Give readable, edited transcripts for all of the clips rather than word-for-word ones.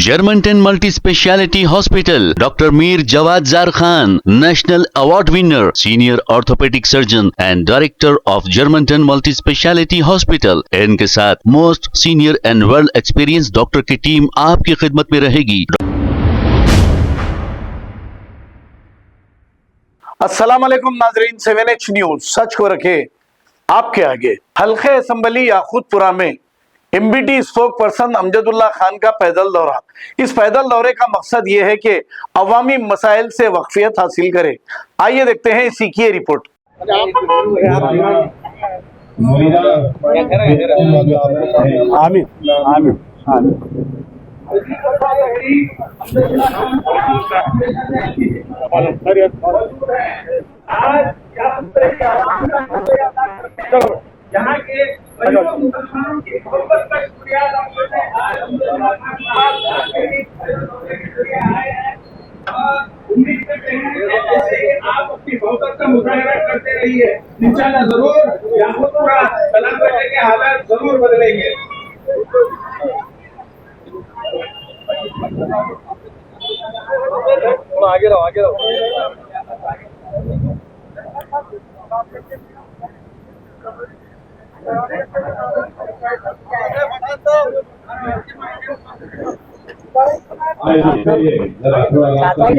Germantown Multi Speciality Hospital, Dr. Mir Jawad Zar Khan, National Award winner, Senior Orthopedic Surgeon and Director of Germantown Multi Speciality Hospital। इनके साथ most senior and world experience doctor की team आपकी खिदमत में रहेगी। अस्सलाम वालेकुम नाजरीन, 7H न्यूज सच को रखे आपके आगे। हल्के असम्बली याकूतपुरा में MBT spoke person Amjadullah Khan का पैदल दौरा। इस पैदल दौरे का मकसद ये है कि अवामी मसाइल से वाकफियत हासिल करे। आइए देखते हैं इसी की रिपोर्ट। आमीन आमीन आमीन। यहाँ के मुसलमानों की मोहब्बत का शुक्रिया अदा करते हैं। आज हम आए हैं और उम्मीद करते हैं कि आप अपनी मोहब्बत का मुजाहरा करते रहिए। इंशाअल्लाह जरूर याकूतपुरा कलामपेटे के हालात जरूर बदलेंगे। आगे रहो, आगे रहो।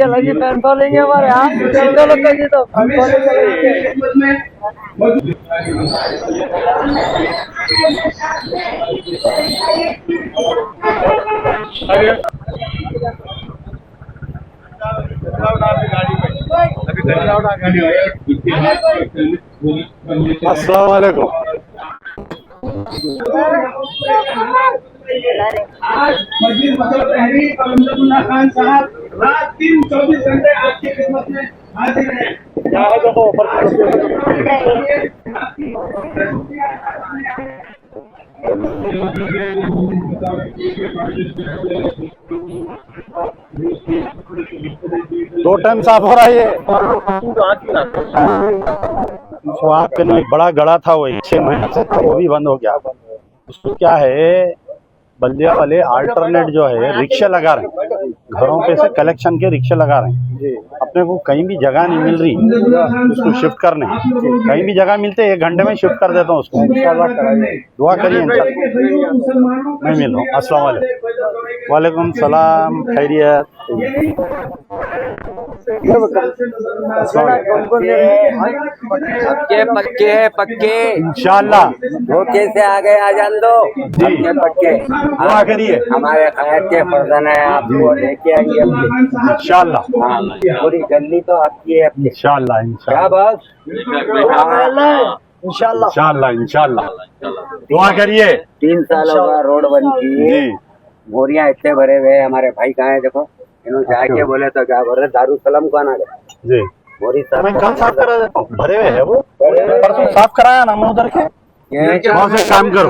लगी फैन फॉलोइंग हमारे यहाँ तो अस्सलाम वालेकुम। आज मस्जिद मसल तहरीक और अमजदुल्ला खान साहब रात 3-24 घंटे आपकी खिदमत में हाजिर हैं। दो टाइम साफ हो रहा है ये। तो आपके लिए बड़ा गड़ा था वो 6 महीने से, वो भी बंद हो गया। उसको क्या है, बल्दिया वाले अल्टरनेट जो है रिक्शा लगा रहे हैं, घरों पे से कलेक्शन के रिक्शे लगा रहे हैं। अपने को कहीं भी जगह नहीं मिल रही उसको शिफ्ट करने, कहीं भी जगह मिलते 1 घंटे में शिफ्ट कर देता हूँ उसको। दुआ करिए मैं मिल रहा हूँ। अस्सलाम वालेकुम। वालेकुम सलाम, खैरियत। पक्के पक्के पक्के इंशाल्लाह। वो कैसे आ गए आजान दो जी पक्के पक्के। दुआ करिए, हमारे खैर के फर्जन है, आपको लेके आएंगे अपने इंशाल्लाह। हाँ, पूरी गली तो आपकी है अपनी। इंशाल्लाह क्या इंशाल्लाह बस इंशाल्लाह इंशाल्लाह। दुआ करिए। 3 साल होगा रोड बन की, जी बोरियां इतने भरे हुए। हमारे भाई कहाँ है देखो, इन्होंने जाके बोले तो क्या बोल रहे, दारुसलाम को आना गए जी। बोरी मैं कल साफ करा देता हूँ, भरे हुए है वो। परसों साफ कराया ना मैं उधर के। वहाँ से काम करो,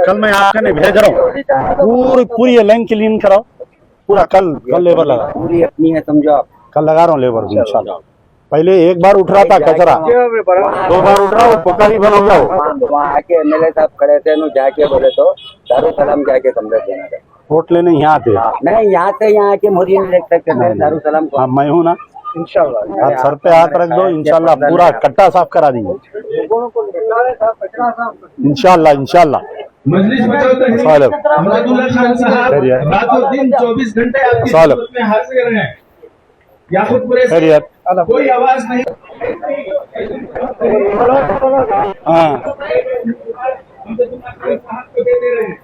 कल मैं आके नहीं भेज रहा हूँ। पूरी लाइन क्लीन कराओ पूरा। कल लेबर लगा, पूरी अपनी है समझो आप। कल लगा रहा हूँ लेबर इंशाल्लाह। पहले एक बार उठ रहा था कचरा, 2 बार उठ रहा, वो पक्का ही बन हो गया। वहाँ आके एमएलए साहब खड़े थे, जाके बोले तो दारुसलाम जाके कंप्लेंट देना है। वोट लेने यहाँ थे नहीं, यहाँ से यहाँ के मोदी नहीं देख सकते दारुसलाम को। हाँ मैं हूँ ना। इंशाअल्लाह आप सर पे हाथ रख दो, इंशाल्लाह पूरा कट्टा साफ करा देंगे इंशाल्लाह इंशाल्लाह। मजलिस बचाओ तहरीक अमजदुल्ला खान साहब रातों दिन 24 घंटे आपकी खिदमत में हाजिर हैं। याकूतपुरे से कोई आवाज नहीं। हाँ अमजदुल्ला खान साहब को दे रहे हैं।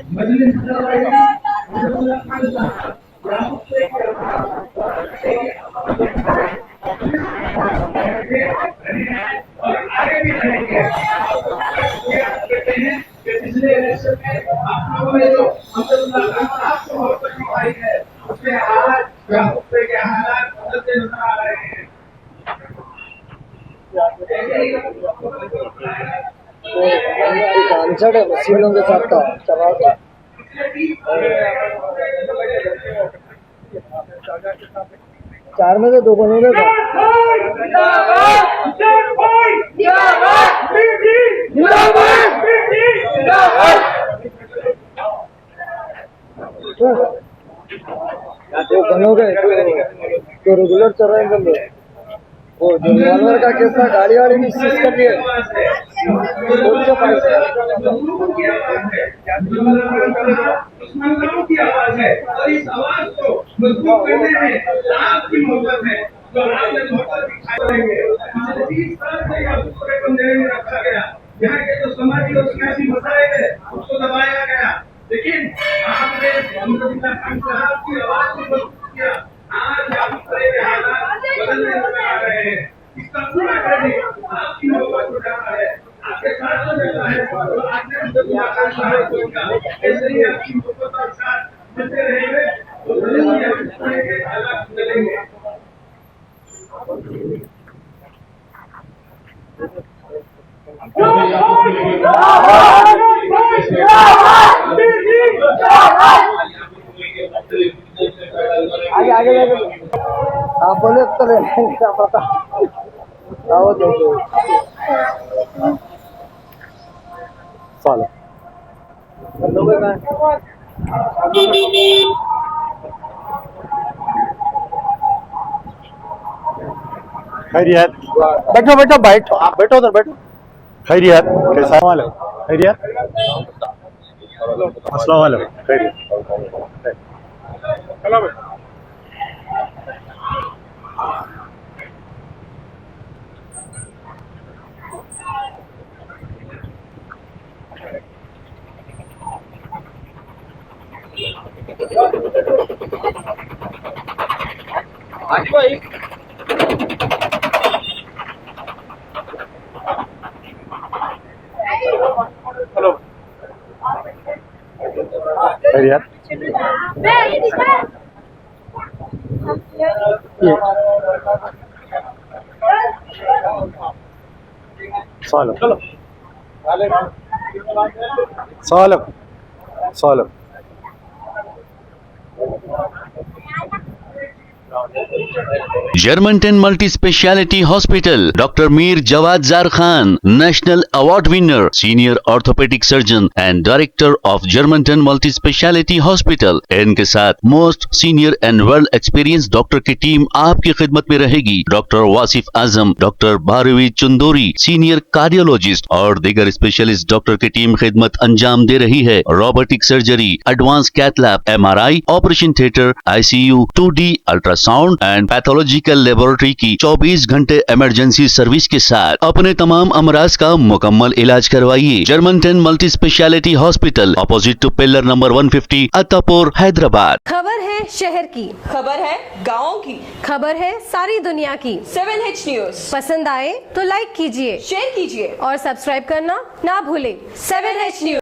मजलिस चल रही है। अमजदुल्ला खान साहब और आगे भी रहेंगे। पिछले इलेक्शन में आप लोगों ने जो अमजदुल्ला खान साहब को वोट दिखाई है, उसके आज याकूतपुरे के हालात बदलते नजर आ रहे हैं। आंसर है मुस्लिमों के साथ का चला चार में से दो बनोगे क्या? दो बनोगे तो रेगुलर चल रहे हैं बंदे। वो जो रिवॉल्वर का केस था, गाड़ी वाड़ी भी सीज कर लिए। दुश्मनों की आवाज है और इस आवाज को मजबूत करने में आपकी मोहब्बत है जो आपने मोहब्बत दिखाई देंगे। पिछले 30 साल से यह पूरे बंधे में रखा गया। यहाँ के जो समाजी और सियासी मसाले थे उसको दबाया गया, लेकिन आपने अब्दुल्ला खान साहब की आवाज को मजबूत किया। आज आप के हालात बदलने नजर आ रहे हैं। इसका पूरा क्रेडिट आपकी मोहब्बत को जाता है, आपके साथ जो रहता है तो आपने अब्दुल्ला खान साहब को किया। ऐसे ही आपकी मोहब्बत और साथ चलते रहेंगे तो जल्दी हम इस तरह के हालात बदलेंगे। आगे आगे आप बोले तो क्या पता। आओ देखो फॉलो खैरियत। बैठो बैठो बैठो, आप बैठो उधर बैठो। खैरियत, कैसा हाल है? खैरियत, अस्सलाम वालेकुम। खैरियत, चलो भाई। हाजी भाई हेलो, खैरियत। Salam Salam Salam. Germantown Multi Speciality Hospital, Dr. Mir Jawad Zar Khan, National Award winner, Senior Orthopedic Surgeon and Director of Germantown Multi Speciality Hospital। इनके साथ most senior and well experience doctor की टीम आपकी खिदमत में रहेगी। Doctor Wasif Azam, doctor Bharvi Chandori, senior cardiologist और दीगर specialist doctor की टीम खिदमत अंजाम दे रही है। Robotic surgery, advance cath lab, MRI, operation theatre, ICU, 2D ultrasound and pathological laboratory की 24 घंटे इमरजेंसी सर्विस के साथ अपने तमाम अमराज का मुकम्मल इलाज करवाइए। Germanten multi speciality hospital, opposite to pillar number 150, Attapur, Hyderabad. खबर है शहर की, खबर है गाँव की, खबर है सारी दुनिया की। 7H न्यूज पसंद आए तो लाइक कीजिए, शेयर कीजिए और सब्सक्राइब करना ना भूलें। 7H news.